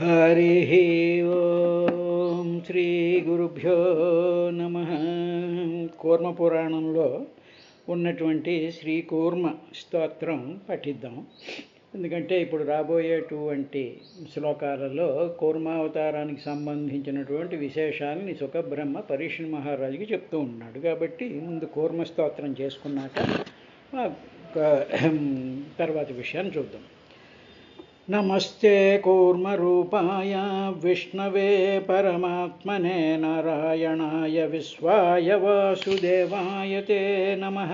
హరి ఓం శ్రీ గురుభ్యో నమ. కూర్మ పురాణంలో ఉన్నటువంటి శ్రీ కూర్మ స్తోత్రం పఠిద్దాం. ఎందుకంటే ఇప్పుడు రాబోయేటువంటి శ్లోకాలలో కూర్మావతారానికి సంబంధించినటువంటి విశేషాలని సుఖబ్రహ్మ పరీక్షణ్ మహారాజుకి చెప్తూ ఉన్నాడు. కాబట్టి ముందు కూర్మ స్తోత్రం చేసుకున్నాక తర్వాత విషయాన్ని చూద్దాం. నమస్తే కూర్మరూపాయ విష్ణవే పరమాత్మనే నారాయణాయ విశ్వాయ వాసుదేవాయ తే నమః.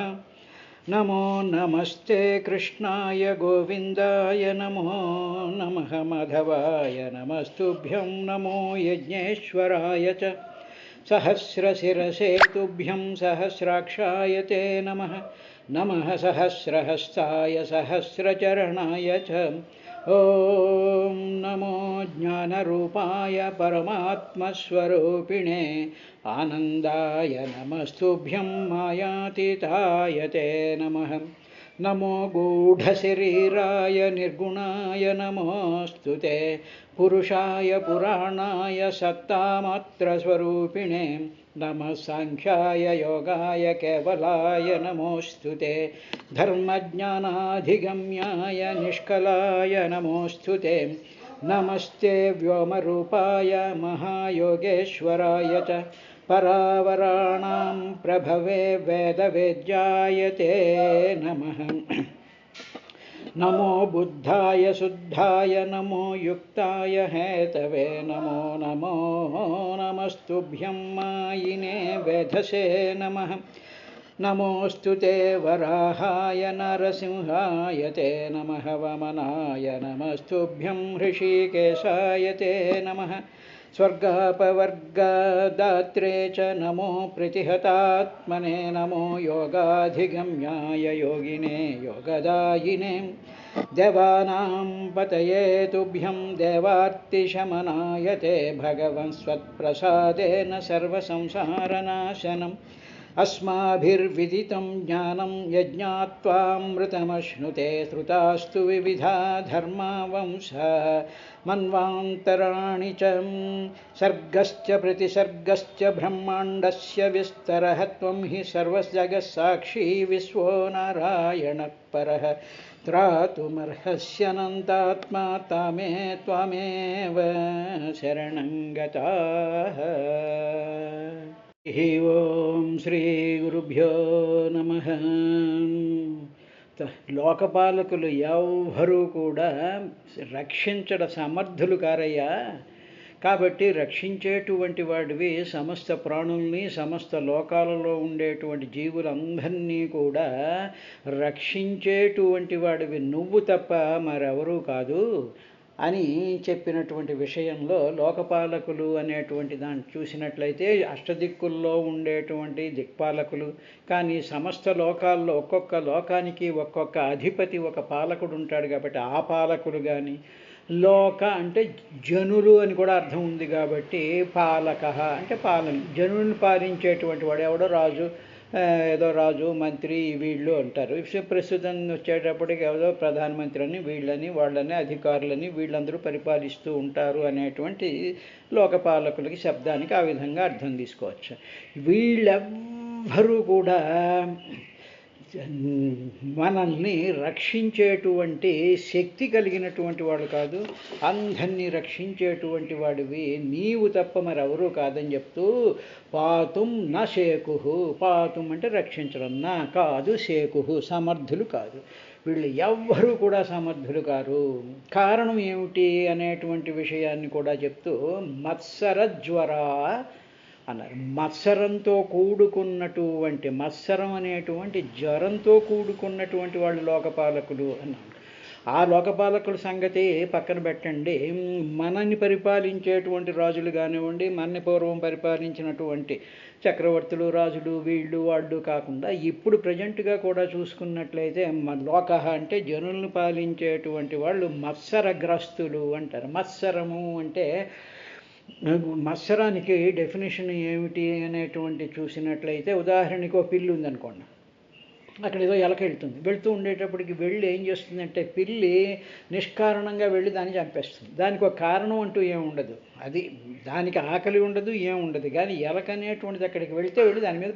నమో నమస్తే కృష్ణాయ గోవిందాయ నమో నమః మాధవాయ నమస్తుభ్యం నమో యజ్ఞేశ్వరాయ చ సహస్రశిరసే తుభ్యం సహస్రాక్షాయ తే నమః. నమః సహస్రహస్తాయ సహస్రచరణాయ చ. ఓం నమో జ్ఞానరూపాయ పరమాత్మస్వరూపిణే ఆనందాయ నమస్తుభ్యం మాయాతీతాయ తే నమః. నమో గూఢశరీరాయ నిర్గుణాయ నమోऽस्तु తే పురుషాయ పురాణాయ సత్తామాత్రస్వరూపిణే నమః. సాంఖ్యాయ యోగాయ కేవలాయ నమోऽस्तु తే ధర్మజ్ఞానాధిగమ్యాయ నిష్కలాయ నమోऽस्तु తే. నమస్తే వ్యోమరూపాయ మహాయోగేశ్వరాయ చ పరావరాణాం ప్రభవే వేదవేద్యాయ తే నమః. నమో బుద్ధాయ శుద్ధాయ నమో యుక్తాయ హేతవే నమో నమో నమస్తుభ్యం మాయినే వేధసే నమః. నమోऽस्तु తే వరాహాయ నరసింహాయ తే నమః. వమనాయ నమస్తుభ్యం హృషీకేశాయ తే నమః. స్వర్గాపవర్గదాత్రే చ నమో ప్రతిహతాత్మనే నమో యోగాధిగమ్యాయ యోగినే యోగదాయినే. దేవానాం పతయే తుభ్యం దేవార్తిశమనాయ తే భగవన్ స్వత్ప్రసాదేన సర్వసంసారనాశనం. అస్మాభిర్విదితం జ్ఞానం యజ్ఞాత్వామృతమశ్నుతే శ్రుతాస్తు వివిధా ధర్మావంశ మన్వాంతరాణి చ. సర్గశ్చ ప్రతిసర్గశ్చ బ్రహ్మాండస్య విస్తరః త్వం హి సర్వజగత్సాక్షి విశ్వో నారాయణః పరః. త్రాతుమర్హస్యనంతాత్మా తామే త్వమేవ శరణం గతాః. ఓం శ్రీ గురుభ్యో నమః. లోకపాలకులు ఎవ్వరూ కూడా రక్షించడ సమర్థులు కారయ్యా. కాబట్టి రక్షించేటువంటి వాడివి సమస్త ప్రాణుల్ని సమస్త లోకాలలో ఉండేటువంటి జీవులందరినీ కూడా రక్షించేటువంటి వాడివి నువ్వు తప్ప మరెవరూ కాదు అని చెప్పినటువంటి విషయంలో లోకపాలకులు అనేటువంటి దాన్ని చూసినట్లయితే అష్టదిక్కుల్లో ఉండేటువంటి దిక్పాలకులు. కానీ సమస్త లోకాల్లో ఒక్కొక్క లోకానికి ఒక్కొక్క అధిపతి ఒక పాలకుడు ఉంటాడు. కాబట్టి ఆ పాలకులు కానీ లోక అంటే జనులు అని కూడా అర్థం ఉంది. కాబట్టి పాలక అంటే జనులను పాలించేటువంటి వాడు ఎవడో రాజు, ఏదో రాజు మంత్రి వీళ్ళు అంటారు. ప్రస్తుతం వచ్చేటప్పటికి ఏదో ప్రధానమంత్రి అని వీళ్ళని వాళ్ళని అధికారులని వీళ్ళందరూ పరిపాలిస్తూ ఉంటారు అనేటువంటి లోకపాలకులకి శబ్దానికి ఆ విధంగా అర్థం తీసుకోవచ్చు. వీళ్ళెవ్వరూ కూడా మనల్ని రక్షించేటువంటి శక్తి కలిగినటువంటి వాడు కాదు. అందరినీ రక్షించేటువంటి వాడివి నీవు తప్ప మరెవరూ కాదని చెప్తూ పాతుం నా శేకుహు. పాతుం అంటే రక్షించడం, నా కాదు శేకుహు సమర్థులు కాదు. వీళ్ళు ఎవ్వరూ కూడా సమర్థులు కారు. కారణం ఏమిటి అనేటువంటి విషయాన్ని కూడా చెప్తూ మత్సరజ్వరా అన్నారు. మత్సరంతో కూడుకున్నటువంటి మత్సరం అనేటువంటి జ్వరంతో కూడుకున్నటువంటి వాళ్ళు లోకపాలకులు అన్నారు. ఆ లోకపాలకుల సంగతి పక్కన పెట్టండి. మనని పరిపాలించేటువంటి రాజులు కానివ్వండి, మనని పూర్వం పరిపాలించినటువంటి చక్రవర్తులు రాజులు వీళ్ళు వాళ్ళు కాకుండా ఇప్పుడు ప్రజెంట్గా కూడా చూసుకున్నట్లయితే లోక అంటే జనులను పాలించేటువంటి వాళ్ళు మత్సరగ్రస్తులు అంటారు. మత్సరము అంటే మత్సరానికి డెఫినేషన్ ఏమిటి అనేటువంటి చూసినట్లయితే ఉదాహరణకి ఒక పిల్లి ఉందనుకోండి. అక్కడ ఏదో ఎలక వెళ్తుంది, వెళ్తూ ఉండేటప్పటికి వెళ్ళి ఏం చేస్తుందంటే పిల్లి నిష్కారణంగా వెళ్ళి దాన్ని చంపేస్తుంది. దానికి ఒక కారణం అంటూ ఏముండదు, అది దానికి ఆకలి ఉండదు ఏముండదు, కానీ ఎలక అనేటువంటిది అక్కడికి వెళితే వెళ్ళి దాని మీద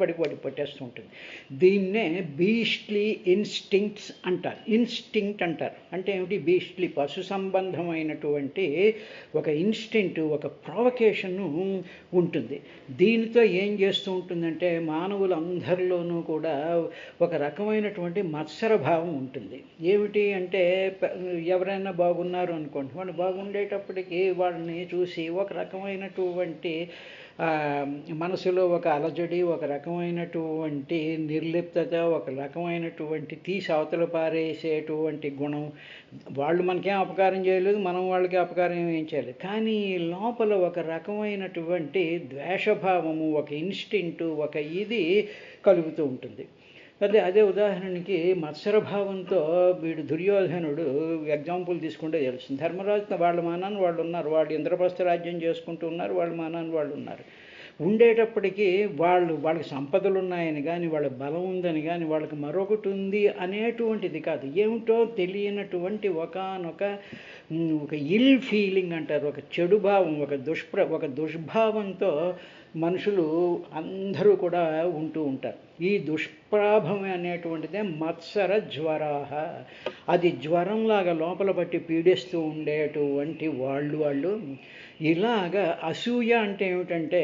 పట్టేస్తూ ఉంటుంది. దీన్నే బీస్ట్లీ ఇన్స్టింక్ట్స్ అంటారు. ఇన్స్టింక్ట్ అంటారు అంటే ఏమిటి? బీస్ట్లీ పశు సంబంధమైనటువంటి ఒక ఇన్స్టింక్ట్, ఒక ప్రొవకేషను ఉంటుంది. దీనితో ఏం చేస్తూ ఉంటుందంటే మానవులందరిలోనూ కూడా ఒక రకమైనటువంటి మత్సర భావం ఉంటుంది. ఏమిటి అంటే ఎవరైనా బాగున్నారు అనుకోండి, వాళ్ళు బాగుండేటప్పటికీ వాళ్ళని చూసి ఒక రకమైనటువంటి మనసులో ఒక అలజడి, ఒక రకమైనటువంటి నిర్లిప్తత, ఒక రకమైనటువంటి తీసి అవతల పారేసేటువంటి గుణం. వాళ్ళు మనకేం అపకారం చేయలేదు, మనం వాళ్ళకి అపకారం ఏం చేయలేదు, కానీ లోపల ఒక రకమైనటువంటి ద్వేషభావము, ఒక ఇన్స్టింక్ట్, ఒక ఇది కలుగుతూ ఉంటుంది. అదే ఉదాహరణకి మత్సరభావంతో వీడు దుర్యోధనుడు ఎగ్జాంపుల్ తీసుకుంటే తెలుస్తుంది. ధర్మరాజు వాళ్ళ మానాన్ని వాళ్ళు ఉన్నారు, వాళ్ళు ఇంద్రప్రస్థ రాజ్యం చేసుకుంటూ ఉన్నారు, వాళ్ళ మానాన్ని వాళ్ళు ఉన్నారు. ఉండేటప్పటికీ వాళ్ళకి సంపదలు ఉన్నాయని కానీ, వాళ్ళ బలం ఉందని కానీ, వాళ్ళకి మరొకటి ఉంది అనేటువంటిది కాదు, ఏమిటో తెలియనటువంటి ఒక ఇల్ ఫీలింగ్ అంటారు, ఒక చెడు భావం, ఒక దుష్భావంతో మనుషులు అందరూ కూడా ఉంటూ ఉంటారు. ఈ దుష్ప్రాభం అనేటువంటిదే మత్సర జ్వరాహ. అది జ్వరంలాగా లోపల పట్టి పీడిస్తూ ఉండేటువంటి వాళ్ళు ఇలాగా. అసూయ అంటే ఏమిటంటే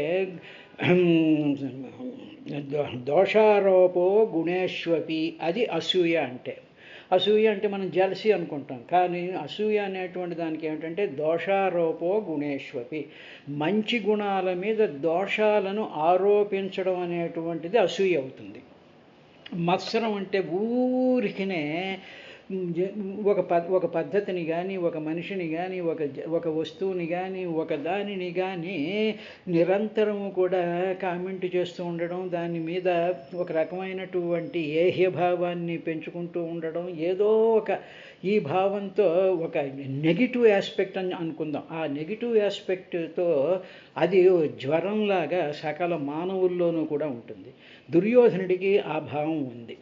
దోషారోపో గుణేష్వపి, అది అసూయ అంటే. అసూయ అంటే మనం జలసి అనుకుంటాం, కానీ అసూయ అనేటువంటి దానికి ఏమిటంటే దోషారోపో గుణేష్వపి, మంచి గుణాల మీద దోషాలను ఆరోపించడం అనేటువంటిది అసూయ అవుతుంది. మత్సరం అంటే ఊరికినే ఒక పద్ధతిని కానీ, ఒక మనిషిని కానీ, ఒక వస్తువుని కానీ, ఒక దానిని కానీ నిరంతరము కూడా కామెంట్ చేస్తూ ఉండడం, దాని మీద ఒక రకమైనటువంటి ఏహ్యభావాన్ని పెంచుకుంటూ ఉండడం, ఏదో ఈ భావంతో ఒక నెగిటివ్ ఆస్పెక్ట్ అని అనుకుందాం. ఆ నెగిటివ్ ఆస్పెక్ట్తో అది జ్వరంలాగా సకల మానవుల్లోనూ కూడా ఉంటుంది. దుర్యోధనుడికి ఆ భావం ఉంది.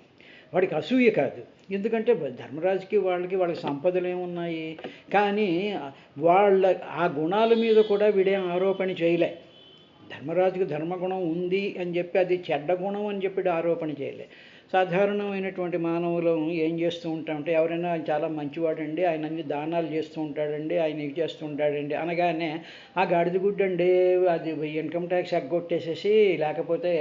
వాడికి అసూయ కాదు, ఎందుకంటే ధర్మరాజుకి వాళ్ళకి సంపదలు ఏమున్నాయి, కానీ ఆ గుణాల మీద కూడా వీడేం ఆరోపణ చేయలే. ధర్మరాజుకి ధర్మగుణం ఉంది అని చెప్పి అది చెడ్డ గుణం అని చెప్పి ఆరోపణ చేయలే. సాధారణమైనటువంటి మానవులు ఏం చేస్తూ ఉంటామంటే, ఎవరైనా చాలా మంచివాడండి, ఆయన అన్ని దానాలు చేస్తూ ఉంటాడండి, ఆయన ఇవి చేస్తూ ఉంటాడండి అనగానే ఆ గాడిద గుడ్డండి, అది ఇన్కమ్ ట్యాక్స్ ఎగ్గొట్టేసేసి, లేకపోతే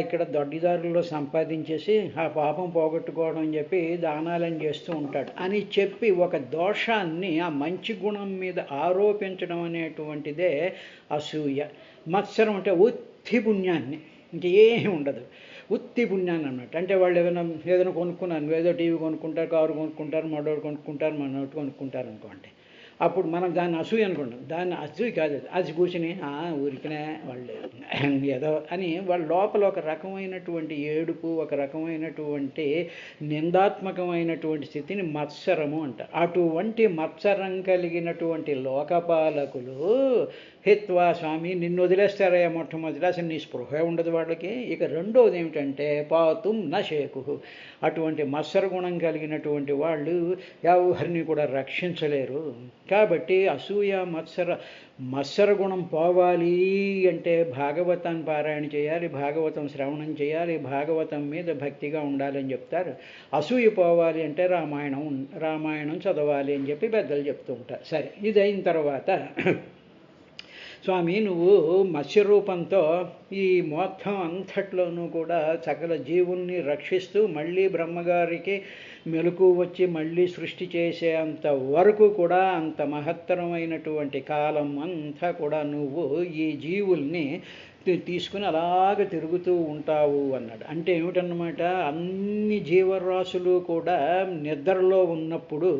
ఇక్కడ దొడ్డిదారుల్లో సంపాదించేసి ఆ పాపం పోగొట్టుకోవడం అని చెప్పి దానాలని చేస్తూ ఉంటాడు అని చెప్పి ఒక దోషాన్ని ఆ మంచి గుణం మీద ఆరోపించడం అనేటువంటిదే అసూయ. మత్సరం అంటే ఉత్తి పుణ్యాన్ని, ఇంకేమీ ఉండదు, ఉత్తి పుణ్యాన్ని అన్నట్టు. అంటే వాళ్ళు ఏదైనా కొనుక్కున్నారు, ఏదో టీవీ కొనుక్కుంటారు, కారు కొనుక్కుంటారు, మడోడు కొనుక్కుంటారు, మనోటి కొనుక్కుంటారు అనుకోండి, అప్పుడు మనం దాన్ని అసూయ అనుకుంటాం. దాన్ని అసూయ కాదు, అది కూర్చుని ఊరికనే వాళ్ళు ఏదో అని వాళ్ళ లోపల ఒక రకమైనటువంటి ఏడుపు, ఒక రకమైనటువంటి నిందాత్మకమైనటువంటి స్థితిని మత్సరము అంటారు. అటువంటి మత్సరం కలిగినటువంటి లోకపాలకులు హిత్వా, స్వామి నిన్ను వదిలేస్తారయ్యా మొట్టమొదటి, అసలు నీ స్పృహ ఉండదు వాళ్ళకి. ఇక రెండవది ఏమిటంటే పాతుం నశేకు, అటువంటి మత్సర గుణం కలిగినటువంటి వాళ్ళు ఎవరిని కూడా రక్షించలేరు. కాబట్టి అసూయ మత్సర గుణం పోవాలి అంటే భాగవతాన్ని పారాయణ చేయాలి, భాగవతం శ్రవణం చేయాలి, భాగవతం మీద భక్తిగా ఉండాలని చెప్తారు. అసూయ పోవాలి అంటే రామాయణం చదవాలి అని చెప్పి పెద్దలు చెప్తూ ఉంటారు. సరే, ఇది అయిన తర్వాత స్వామి నువ్వు మత్స్యరూపంతో ఈ మొత్తం అంతట్లోనూ కూడా సకల జీవుల్ని రక్షిస్తూ మళ్ళీ బ్రహ్మగారికి మెలకు వచ్చి మళ్ళీ సృష్టి చేసేంత వరకు కూడా అంత మహత్తరమైనటువంటి కాలం అంతా కూడా నువ్వు ఈ జీవుల్ని తీసుకుని అలాగ తిరుగుతూ ఉంటావు అన్నాడు. అంటే ఏమిటన్నమాట, అన్ని జీవరాశులు కూడా నిద్రలో ఉన్నప్పుడు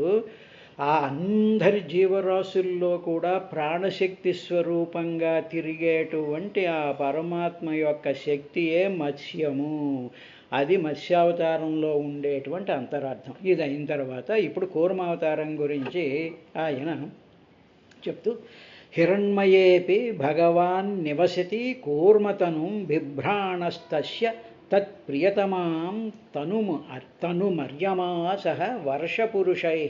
ఆ అందరి జీవరాశుల్లో కూడా ప్రాణశక్తి స్వరూపంగా తిరిగేటువంటి ఆ పరమాత్మ యొక్క శక్తియే మత్స్యము. అది మత్స్యావతారంలో ఉండేటువంటి అంతరార్థం. ఇది అయిన తర్వాత ఇప్పుడు కూర్మావతారం గురించి ఆయన చెప్తూ, హిరణ్మయేపి భగవాన్ నివసతి కూర్మతను బిభ్రాణస్తస్య తత్ప్రియతమాం తనుమర్యమా సహ వర్షపురుషై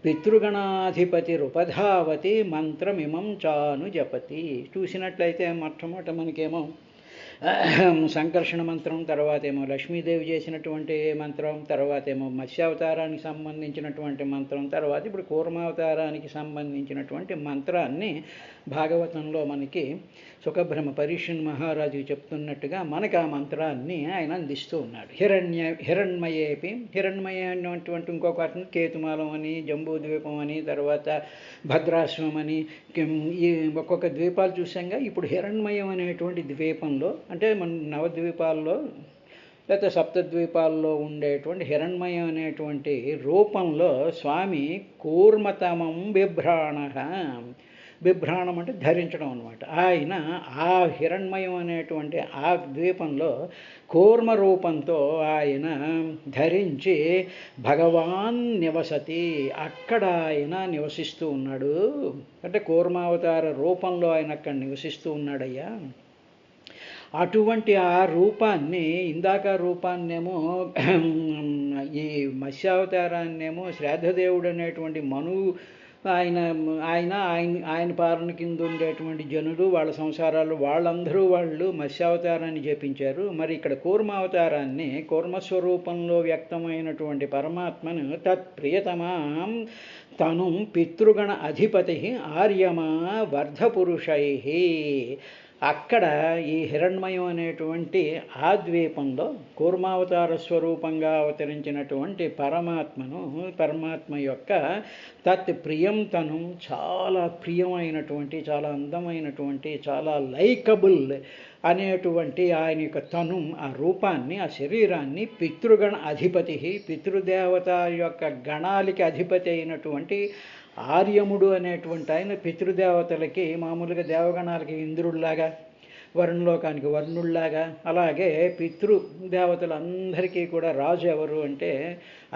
పితృగణాధిపతిరుపధావతి మంత్రమిమం చాను జపతి. చూసినట్లయితే మొట్టమొదట మనకేమో సంకర్షణ మంత్రం, తర్వాత ఏమో లక్ష్మీదేవి చేసినటువంటి మంత్రం, తర్వాత ఏమో మత్స్యావతారానికి సంబంధించినటువంటి మంత్రం, తర్వాత ఇప్పుడు కూర్మావతారానికి సంబంధించినటువంటి మంత్రాన్ని భాగవతంలో మనకి సుఖబ్రహ్మ పరీక్షన్ మహారాజు చెప్తున్నట్టుగా మనకు ఆ మంత్రాన్ని ఆయన అందిస్తూ ఉన్నాడు. హిరణ్మయేపి, హిరణ్మయ అనేటువంటి ఇంకొక అర్థం కేతుమాలం అని, జంబూద్వీపం అని, తర్వాత భద్రాశ్వం అని, ఈ ఒక్కొక్క ద్వీపాలు చూసాంగా. ఇప్పుడు హిరణ్మయం అనేటువంటి ద్వీపంలో, అంటే మన నవద్వీపాల్లో లేకపోతే సప్తద్వీపాల్లో ఉండేటువంటి హిరణ్మయం అనేటువంటి రూపంలో స్వామి కూర్మతమం బిభ్రాణ, బిభ్రాణం అంటే ధరించడం అనమాట. ఆయన ఆ హిరణ్మయం అనేటువంటి ఆ ద్వీపంలో కూర్మ రూపంతో ఆయన ధరించి భగవాన్ నివసతి, అక్కడ ఆయన నివసిస్తూ ఉన్నాడు. అంటే కూర్మావతార రూపంలో ఆయన అక్కడ నివసిస్తూ ఉన్నాడయ్యా. అటువంటి ఆ రూపాన్ని, ఇందాక రూపాన్నేమో ఈ మత్స్యావతారాన్నేమో శ్రాద్ధదేవుడు అనేటువంటి మనువు ఆయన ఆయన ఆయన ఆయన పాలన కింద ఉండేటువంటి జనులు, వాళ్ళ సంసారాలు, వాళ్ళందరూ వాళ్ళు మత్స్యావతారాన్ని జపించారు. మరి ఇక్కడ కూర్మావతారాన్ని, కూర్మస్వరూపంలో వ్యక్తమైనటువంటి పరమాత్మను తత్ప్రియతమాం తను పితృగణ అధిపతి ఆర్యమా వర్ధపురుషై, అక్కడ ఈ హిరణ్మయం అనేటువంటి ఆ ద్వీపంలో కూర్మావతార స్వరూపంగా అవతరించినటువంటి పరమాత్మ యొక్క తత్ ప్రియం తను, చాలా ప్రియమైనటువంటి, చాలా అందమైనటువంటి, చాలా లైకబుల్ అనేటువంటి ఆయన యొక్క తను, ఆ రూపాన్ని, ఆ శరీరాన్ని పితృగణ అధిపతి, పితృదేవత యొక్క గణాలకి అధిపతి అయినటువంటి ఆర్యముడు అనేటువంటి ఆయన పితృదేవతలకి, మామూలుగా దేవగణాలకి ఇంద్రుడిలాగా, వరుణలోకానికి వర్ణుల్లాగా, అలాగే పితృదేవతలందరికీ కూడా రాజు ఎవరు అంటే,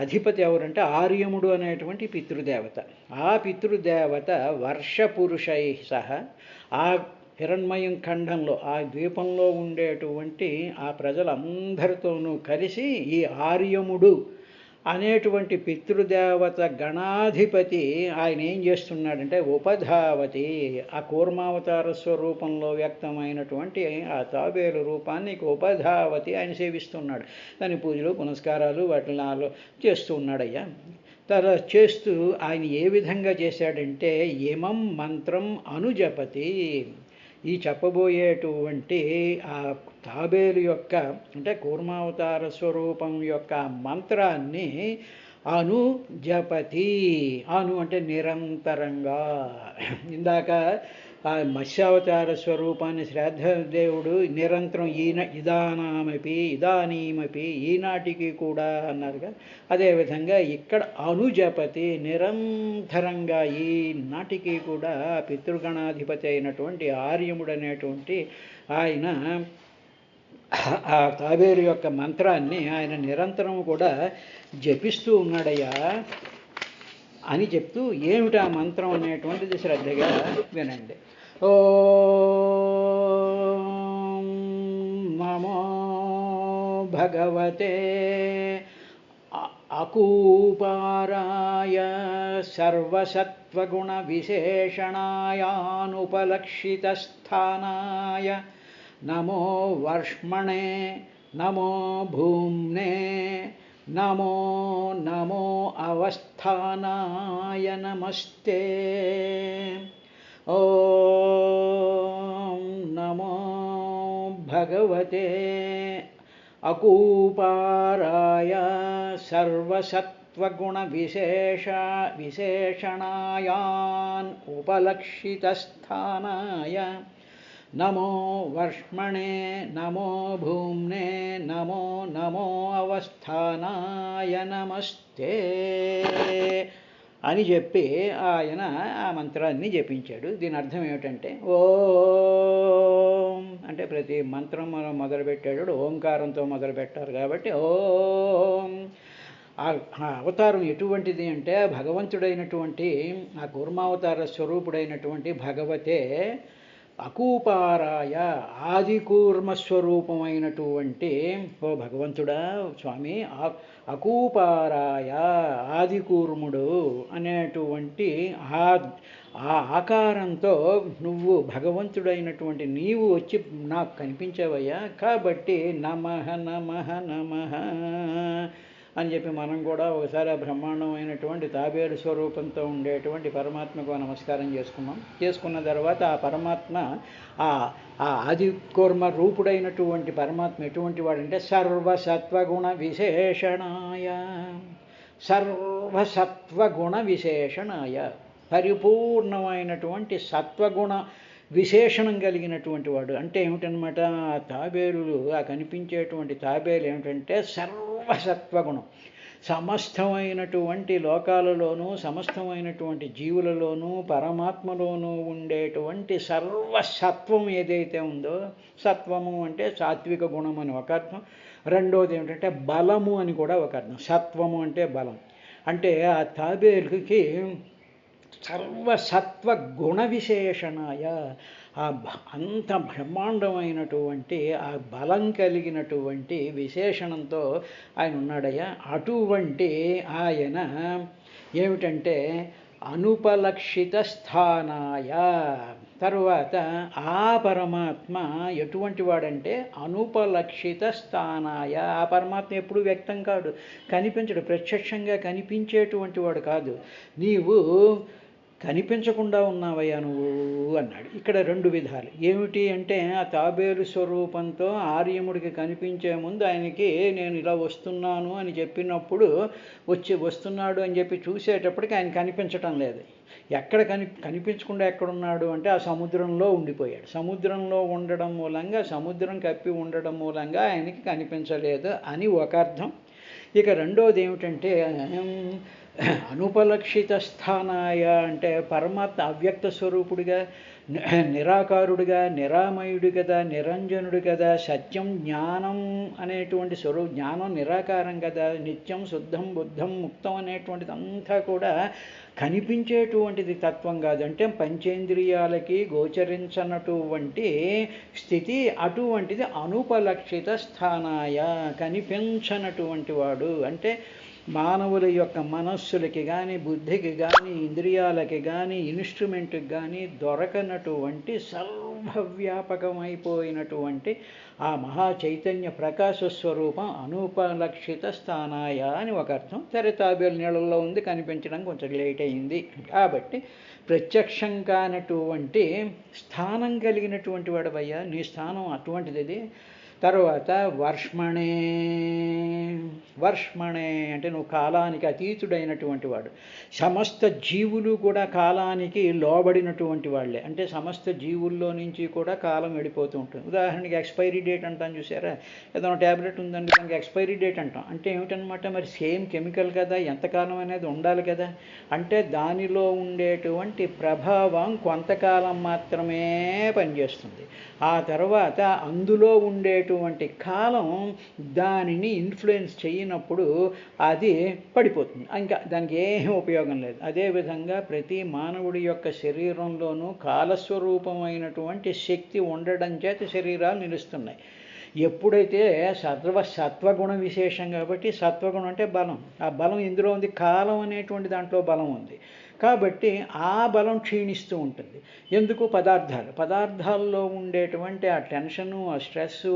అధిపతి ఎవరంటే ఆర్యముడు అనేటువంటి పితృదేవత. ఆ పితృదేవత వర్షపురుషై సహా ఆ హిరణ్మయం ఖండంలో, ఆ ద్వీపంలో ఉండేటువంటి ఆ ప్రజలందరితోనూ కలిసి ఈ ఆర్యముడు అనేటువంటి పితృదేవత గణాధిపతి ఆయన ఏం చేస్తున్నాడంటే ఉపధావతి, ఆ కూర్మావతార స్వరూపంలో వ్యక్తమైనటువంటి ఆ తాబేలు రూపాన్ని ఉపధావతి ఆయన సేవిస్తున్నాడు. దాని పూజలు పునస్కారాలు వాటిని చేస్తూ ఉన్నాడయ్యా. తర్వాత చేస్తూ ఆయన ఏ విధంగా చేశాడంటే ఇమం మంత్రం అనుజపతి, ఈ చెప్పబోయేటువంటి ఆ తాబేలు యొక్క, అంటే కూర్మావతార స్వరూపం యొక్క మంత్రాన్ని జపతి, అంటే నిరంతరంగా. ఇందాక ఆ మత్స్యావతార స్వరూపాన్ని శ్రాద్ధదేవుడు నిరంతరం ఇదానీమపి ఈనాటికి కూడా అన్నారుగా. అదేవిధంగా ఇక్కడ అనుజపతి, నిరంతరంగా ఈనాటికి కూడా పితృగణాధిపతి అయినటువంటి ఆర్యముడు అనేటువంటి ఆయన ఆ తాబేలు యొక్క మంత్రాన్ని ఆయన నిరంతరం కూడా జపిస్తూ ఉన్నాడయ్యా అని చెప్తూ, ఏమిటా మంత్రం అనేటువంటిది శ్రద్ధగా వినండి. ఓం నమో భగవతే అకూపారాయ సర్వసత్వగుణ విశేషణాయానుపలక్షితస్థానాయ నమో వర్ష్మణే నమో భూమ్నే నమో నమో అవస్థానాయ నమస్తే. ఓం నమో భగవతే అకూపారాయ సర్వసత్వగుణ విశేషణాయాన్ ఉపలక్షితస్థానాయ నమో వర్ష్మణే నమో భూమ్నే నమో నమో అవస్థానాయ నమస్తే అని చెప్పి ఆయన ఆ మంత్రాన్ని జపించాడు. దీని అర్థం ఏమిటంటే, ఓం అంటే ప్రతి మంత్రం మనం మొదలుపెట్టాడు ఓంకారంతో మొదలుపెట్టారు కాబట్టి ఓం. ఆ అవతారం ఎటువంటిది అంటే భగవంతుడైనటువంటి ఆ కూర్మావతార స్వరూపుడైనటువంటి భగవతే అకూపారాయ ఆదికూర్మస్వరూపమైనటువంటి ఓ భగవంతుడా స్వామి అకూపారాయ ఆదికూర్ముడు అనేటువంటి ఆ ఆకారంతో నువ్వు భగవంతుడైనటువంటి నీవు వచ్చి నాకు కనిపించావయ్యా. కాబట్టి నమః నమః నమః అని చెప్పి మనం కూడా ఒకసారి ఆ బ్రహ్మాండమైనటువంటి తాబేలు స్వరూపంతో ఉండేటువంటి పరమాత్మకు నమస్కారం చేసుకున్న తర్వాత ఆ పరమాత్మ ఆ ఆదికూర్మ రూపుడైనటువంటి పరమాత్మ ఎటువంటి వాడంటే సర్వసత్వగుణ విశేషణాయ, సర్వసత్వగుణ విశేషణాయ, పరిపూర్ణమైనటువంటి సత్వగుణ విశేషణం కలిగినటువంటి వాడు. అంటే ఏమిటనమాట, ఆ తాబేలు ఆ కనిపించేటువంటి తాబేలు ఏమిటంటే సర్వసత్వగుణం, సమస్తమైనటువంటి లోకాలలోనూ సమస్తమైనటువంటి జీవులలోనూ పరమాత్మలోనూ ఉండేటువంటి సర్వసత్వం ఏదైతే ఉందో, సత్వము అంటే సాత్విక గుణం అని ఒక అర్థం, రెండోది ఏమిటంటే బలము అని కూడా ఒక అర్థం. సత్వము అంటే బలం. అంటే ఆ తాబేలుకి సర్వసత్వ గుణ విశేషణాయ, అంత బ్రహ్మాండమైనటువంటి ఆ బలం కలిగినటువంటి విశేషణంతో ఆయన ఉన్నాడయ్యా. అటువంటి ఆయన ఏమిటంటే అనుపలక్షిత స్థానాయ, తరువాత ఆ పరమాత్మ ఎటువంటి వాడంటే అనుపలక్షిత స్థానాయ, ఆ పరమాత్మ ఎప్పుడు వ్యక్తం కాడు, కనిపించడు, ప్రత్యక్షంగా కనిపించేటువంటి వాడు కాదు. నీవు కనిపించకుండా ఉన్నావయ్యా నువ్వు అన్నాడు. ఇక్కడ రెండు విధాలు ఏమిటి అంటే, ఆ తాబేలు స్వరూపంతో ఆర్యముడికి కనిపించే ముందు ఆయనకి నేను ఇలా వస్తున్నాను అని చెప్పినప్పుడు వస్తున్నాడు అని చెప్పి చూసేటప్పటికి ఆయన కనిపించటం లేదు. ఎక్కడ కనిపించకుండా ఎక్కడున్నాడు అంటే ఆ సముద్రంలో ఉండిపోయాడు. సముద్రంలో ఉండడం మూలంగా, సముద్రం కప్పి ఉండడం మూలంగా ఆయనకి కనిపించలేదు అని ఒక అర్థం. ఇక రెండోది ఏమిటంటే అనుపలక్షిత స్థానాయ అంటే పరమాత్మ అవ్యక్త స్వరూపుడిగా, నిరాకారుడిగా, నిరామయుడు కదా, నిరంజనుడు కదా, సత్యం జ్ఞానం అనేటువంటి జ్ఞానం నిరాకారం కదా, నిత్యం శుద్ధం బుద్ధం ముక్తం అనేటువంటిది అంతా కూడా కనిపించేటువంటిది తత్వం కాదు. అంటే పంచేంద్రియాలకి గోచరించనటువంటి స్థితి అటువంటిది అనుపలక్షిత స్థానాయ, కనిపించనటువంటి వాడు. అంటే మానవుల యొక్క మనస్సులకి కానీ, బుద్ధికి కానీ, ఇంద్రియాలకి కానీ, ఇన్స్ట్రుమెంట్కి కానీ దొరకనటువంటి సర్వవ్యాపకమైపోయినటువంటి ఆ మహా చైతన్య ప్రకాశ స్వరూపం అనుపలక్షిత స్థానాయ అని ఒక అర్థం. సరే, తాబేలు నీళ్ళల్లో ఉంది, కనిపించడం కొంచెం లేట్ అయింది కాబట్టి ప్రత్యక్షం కానటువంటి స్థానం కలిగినటువంటి వాడవయ్యా, నీ స్థానం అటువంటిది. తర్వాత వర్ష్మణే అంటే నువ్వు కాలానికి అతీతుడైనటువంటి వాడు. సమస్త జీవులు కూడా కాలానికి లోబడినటువంటి వాళ్ళే. అంటే సమస్త జీవుల్లో నుంచి కూడా కాలం వెళ్ళిపోతూ ఉంటుంది. ఉదాహరణకి ఎక్స్పైరీ డేట్ అంటాం చూసారా, ఏదైనా ట్యాబ్లెట్ ఉందండి దానికి ఎక్స్పైరీ డేట్ అంటాం. అంటే ఏమిటనమాట, మరి సేమ్ కెమికల్ కదా, ఎంతకాలం అనేది ఉండాలి కదా. అంటే దానిలో ఉండేటువంటి ప్రభావం కొంతకాలం మాత్రమే పనిచేస్తుంది. ఆ తర్వాత అందులో ఉండేటువంటి కాలం దానిని ఇన్ఫ్లుయెన్స్ చేయనప్పుడు అది పడిపోతుంది, ఇంకా దానికి ఏం ఉపయోగం లేదు. అదేవిధంగా ప్రతి మానవుడి యొక్క శరీరంలోనూ కాలస్వరూపమైనటువంటి శక్తి ఉండడం చేత శరీరాలు నిలుస్తున్నాయి. ఎప్పుడైతే సత్వగుణ విశేషం కాబట్టి, సత్వగుణం అంటే బలం, ఆ బలం ఇందులో ఉంది, కాలం అనేటువంటి దాంట్లో బలం ఉంది కాబట్టి ఆ బలం క్షీణిస్తూ ఉంటుంది. ఎందుకు, పదార్థాల్లో ఉండేటువంటి ఆ టెన్షను, ఆ స్ట్రెస్సు,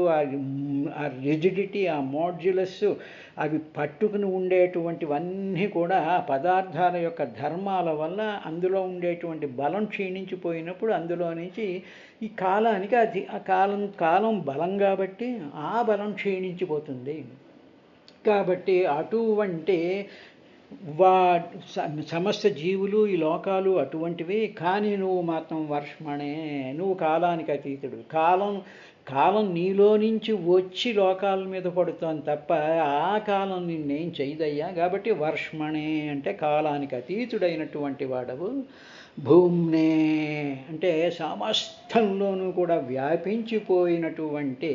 ఆ రిజిడిటీ, ఆ మోడ్యులస్, అవి పట్టుకుని ఉండేటువంటివన్నీ కూడా పదార్థాల యొక్క ధర్మాల వల్ల అందులో ఉండేటువంటి బలం క్షీణించిపోయినప్పుడు అందులో నుంచి ఈ కాలానికి ఆ కాలం బలం కాబట్టి ఆ బలం క్షీణించిపోతుంది. కాబట్టి అటువంటి సమస్త జీవులు ఈ లోకాలు అటువంటివి. కానీ నువ్వు మాత్రం వర్ష్మణే, నువ్వు కాలానికి అతీతుడు. కాలం నీలో నుంచి వచ్చి లోకాల మీద పడుతోంది తప్ప ఆ కాలం నిన్నేం చేయదయ్యా. కాబట్టి వర్ష్మణే అంటే కాలానికి అతీతుడైనటువంటి వాడవు. భూమ్నే అంటే సమస్తంలోనూ కూడా వ్యాపించిపోయినటువంటి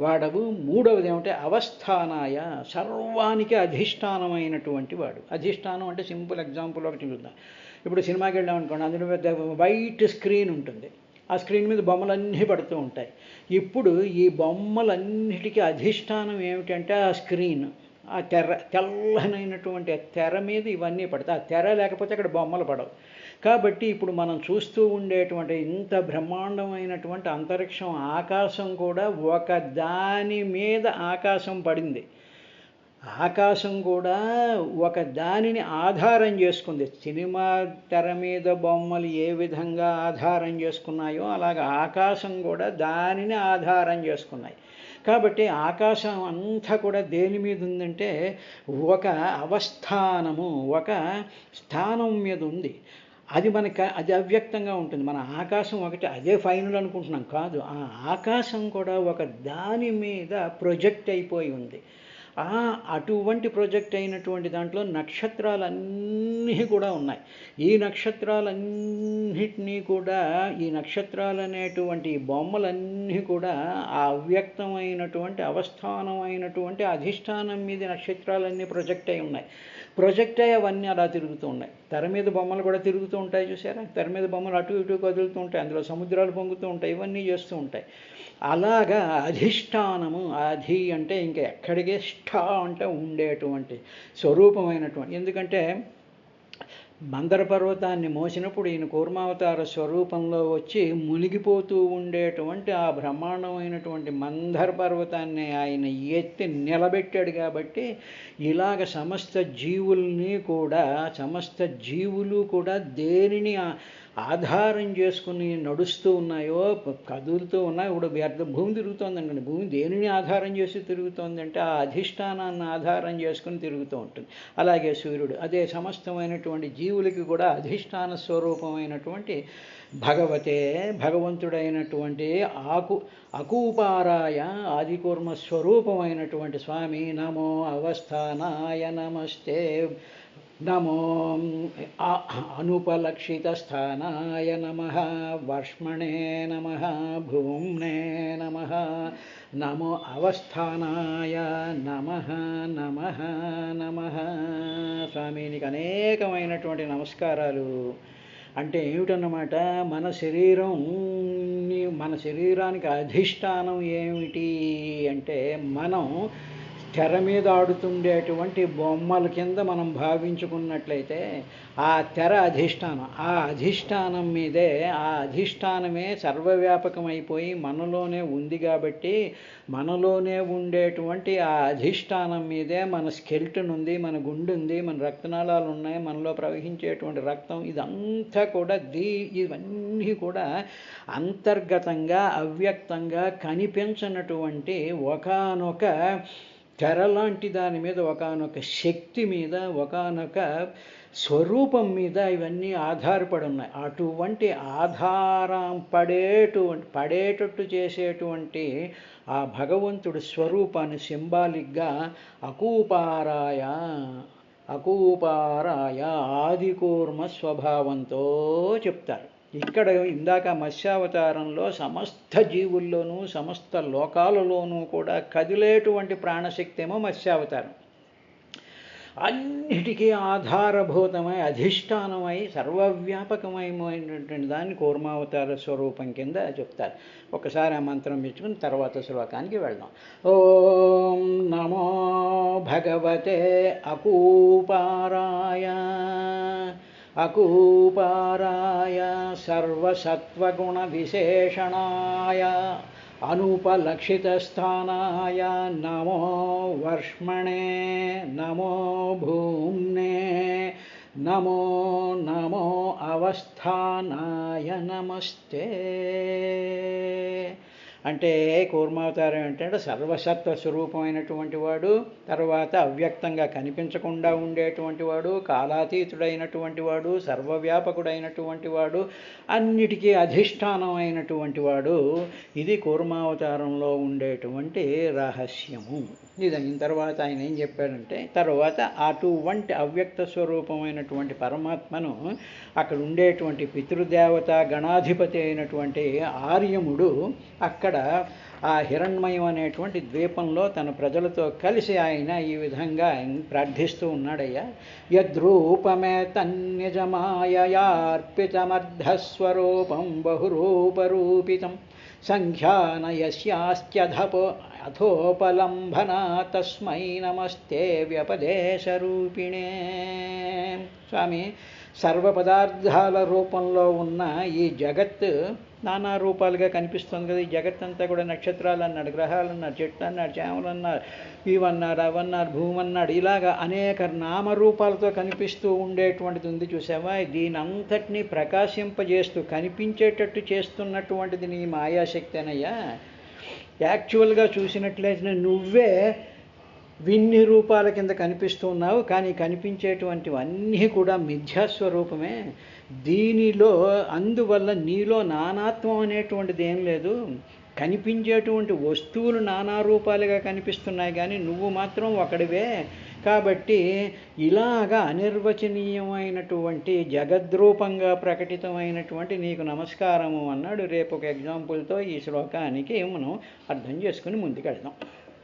వాడవు. మూడవది ఏమంటే అవస్థానాయ, సర్వానికి అధిష్టానమైనటువంటి వాడు. అధిష్టానం అంటే సింపుల్ ఎగ్జాంపుల్ ఒకటి చూద్దాం. ఇప్పుడు సినిమాకి వెళ్ళామనుకోండి, అందులో వైట్ స్క్రీన్ ఉంటుంది, ఆ స్క్రీన్ మీద బొమ్మలన్నీ పడుతూ ఉంటాయి. ఇప్పుడు ఈ బొమ్మలన్నిటికీ అధిష్టానం ఏమిటంటే ఆ స్క్రీన్, ఆ తెల్లనైనటువంటి తెర మీద ఇవన్నీ పడతాయి. ఆ తెర లేకపోతే అక్కడ బొమ్మలు పడవు. కాబట్టి ఇప్పుడు మనం చూస్తూ ఉండేటువంటి ఇంత బ్రహ్మాండమైనటువంటి అంతరిక్షం, ఆకాశం కూడా ఒక దాని మీద ఆకాశం పడింది. ఆకాశం కూడా ఒక దానిని ఆధారం చేసుకుంది. సినిమా తెర మీద బొమ్మలు ఏ విధంగా ఆధారం చేసుకున్నాయో అలాగ ఆకాశం కూడా దానిని ఆధారం చేసుకున్నాయి. కాబట్టి ఆకాశం అంతా కూడా దేని మీద ఉందంటే ఒక అవస్థానము, ఒక స్థానం మీద ఉంది. అది అది అవ్యక్తంగా ఉంటుంది. మన ఆకాశం ఒకటి అదే ఫైనల్ అనుకుంటున్నాం, కాదు. ఆ ఆకాశం కూడా ఒక దాని మీద ప్రొజెక్ట్ అయిపోయి ఉంది. అటువంటి ప్రొజెక్ట్ అయినటువంటి దాంట్లో నక్షత్రాలన్నీ కూడా ఉన్నాయి. ఈ నక్షత్రాలన్నిటినీ కూడా, ఈ నక్షత్రాలు అనేటువంటి బొమ్మలన్నీ కూడా ఆ అవ్యక్తమైనటువంటి అవస్థానమైనటువంటి అధిష్టానం మీద నక్షత్రాలన్నీ ప్రొజెక్ట్ అయి ఉన్నాయి. ప్రొజెక్ట్ అయ్యి అవన్నీ అలా తిరుగుతూ ఉన్నాయి. తెర మీద బొమ్మలు కూడా తిరుగుతూ ఉంటాయి, చూసారా? తెర మీద బొమ్మలు అటు ఇటు కదులుతూ ఉంటాయి, అందులో సముద్రాలు పొంగుతూ ఉంటాయి, ఇవన్నీ చేస్తూ ఉంటాయి. అలాగా అధిష్టానము, అధి అంటే ఇంకా ఎక్కడికే ష్ఠా అంటే ఉండేటువంటి స్వరూపమైనటువంటి. ఎందుకంటే మందర పర్వతాన్ని మోసినప్పుడు ఈయన కూర్మావతార స్వరూపంలో వచ్చి మునిగిపోతూ ఉండేటువంటి ఆ బ్రహ్మాండమైనటువంటి మందర పర్వతాన్ని ఆయన ఎత్తి నిలబెట్టాడు. కాబట్టి ఇలాగ సమస్త జీవులు కూడా దేనిని ఆధారం చేసుకుని నడుస్తూ ఉన్నాయో, కదులుతూ ఉన్నాయి. ఇప్పుడు భూమి తిరుగుతోందండి. భూమి దేనిని ఆధారం చేసి తిరుగుతోందంటే ఆ అధిష్టానాన్ని ఆధారం చేసుకుని తిరుగుతూ ఉంటుంది. అలాగే సూర్యుడు అదే సమస్తమైనటువంటి జీవులకి కూడా అధిష్టాన స్వరూపమైనటువంటి భగవంతుడైనటువంటి అకూపారాయ ఆదికూర్మ స్వరూపమైనటువంటి స్వామి నమో అవస్థానాయ నమస్తే, నమో అనుపలక్షిత స్థానాయ నమః, వర్ష్మణే నమః, భూమ్నే నమః, నమో అవస్థానాయ నమః నమః నమః. స్వామి నీకు అనేకమైనటువంటి నమస్కారాలు. అంటే ఏమిటన్నమాట, మన శరీరానికి అధిష్టానం ఏమిటి అంటే మనం తెర మీద ఆడుతుండేటువంటి బొమ్మల కింద మనం భావించుకున్నట్లయితే ఆ తెర అధిష్టానం. ఆ అధిష్టానం మీదే, ఆ అధిష్టానమే సర్వవ్యాపకమైపోయి మనలోనే ఉంది. కాబట్టి మనలోనే ఉండేటువంటి ఆ అధిష్టానం మీదే మన స్కెల్టన్ ఉంది, మన గుండె ఉంది, మన రక్తనాళాలు ఉన్నాయి, మనలో ప్రవహించేటువంటి రక్తం, ఇదంతా కూడా ఇవన్నీ కూడా అంతర్గతంగా అవ్యక్తంగా కనిపించనటువంటి ఒకానొక తెర లాంటి దాని మీద, ఒకానొక శక్తి మీద, ఒకానొక స్వరూపం మీద ఇవన్నీ ఆధారపడి ఉన్నాయి. అటువంటి ఆధారం పడేటట్టు చేసేటువంటి ఆ భగవంతుడి స్వరూపాన్ని సింబాలిక్గా అకూపారాయ ఆదికూర్మ స్వభావంతో చెప్తారు. ఇక్కడ ఇందాక మత్స్యావతారంలో సమస్త జీవుల్లోనూ సమస్త లోకాలలోనూ కూడా కదిలేటువంటి ప్రాణశక్తి ఏమో మత్స్యావతారం. అన్నిటికీ ఆధారభూతమై అధిష్టానమై సర్వవ్యాపకమైనటువంటి దాన్ని కూర్మావతార స్వరూపం కింద చెప్తారు. ఒకసారి ఆ మంత్రం మెచ్చుకుని తర్వాత శ్లోకానికి వెళ్దాం. ఓం నమో భగవతే అకూపారాయ సర్వసత్వగుణ విశేషణాయ అనుపలక్షితస్థానాయ నమో వర్ష్మణే, నమో భూమ్నే, నమో నమో అవస్థానాయ నమస్తే. అంటే కూర్మావతారం ఏంటంటే సర్వసత్వ స్వరూపమైనటువంటి వాడు, తర్వాత అవ్యక్తంగా కనిపించకుండా ఉండేటువంటి వాడు, కాలాతీతుడైనటువంటి వాడు, సర్వవ్యాపకుడైనటువంటి వాడు, అన్నిటికీ అధిష్టానం అయినటువంటి వాడు. ఇది కూర్మావతారంలో ఉండేటువంటి రహస్యము. ఇది అయిన తర్వాత ఆయన ఏం చెప్పాడంటే, తర్వాత అటువంటి అవ్యక్త స్వరూపమైనటువంటి పరమాత్మను అక్కడ ఉండేటువంటి పితృదేవత గణాధిపతి అయినటువంటి ఆర్యముడు అక్కడ ఆ హిరణ్మయం అనేటువంటి ద్వీపంలో తన ప్రజలతో కలిసి ఆయన ఈ విధంగా ప్రార్థిస్తూ ఉన్నాడయ్యా. యద్రూపమే తన్నిజమాయయార్పితమర్ధస్వరూపం బహురూపరూపితం అథోపలంభనా తస్మై నమస్తే వ్యపదేశరూపిణే. స్వామి, సర్వపదార్థాల రూపంలో ఉన్న ఈ జగత్ నానా రూపాలుగా కనిపిస్తుంది కదా. ఈ జగత్ అంతా కూడా నక్షత్రాలు అన్నాడు, గ్రహాలు అన్నాడు, చెట్లు అన్నాడు, చేమలు అన్నారు, ఇవన్నారు, అవన్నారు, భూమి అన్నాడు, ఇలాగా అనేక నామరూపాలతో కనిపిస్తూ ఉండేటువంటిది ఉంది చూసావా. దీని అంతటినీ ప్రకాశింపజేస్తూ కనిపించేటట్టు చేస్తున్నటువంటిది నీ మాయాశక్తేనయ్యా. యాక్చువల్గా చూసినట్లయితే నువ్వే విన్ని రూపాల కింద కనిపిస్తూ ఉన్నావు, కానీ కనిపించేటువంటివన్నీ కూడా మిథ్యాస్వరూపమే. దీనిలో అందువల్ల నీలో నానాత్వం అనేటువంటిది ఏం లేదు. కనిపించేటువంటి వస్తువులు నానా రూపాలుగా కనిపిస్తున్నాయి, కానీ నువ్వు మాత్రం ఒకడివే. కాబట్టి ఇలాగా అనిర్వచనీయమైనటువంటి జగద్రూపంగా ప్రకటితమైనటువంటి నీకు నమస్కారము అన్నాడు. రేపు ఒక ఎగ్జాంపుల్తో ఈ శ్లోకానికి మనం అర్థం చేసుకుని ముందుకెళ్దాం.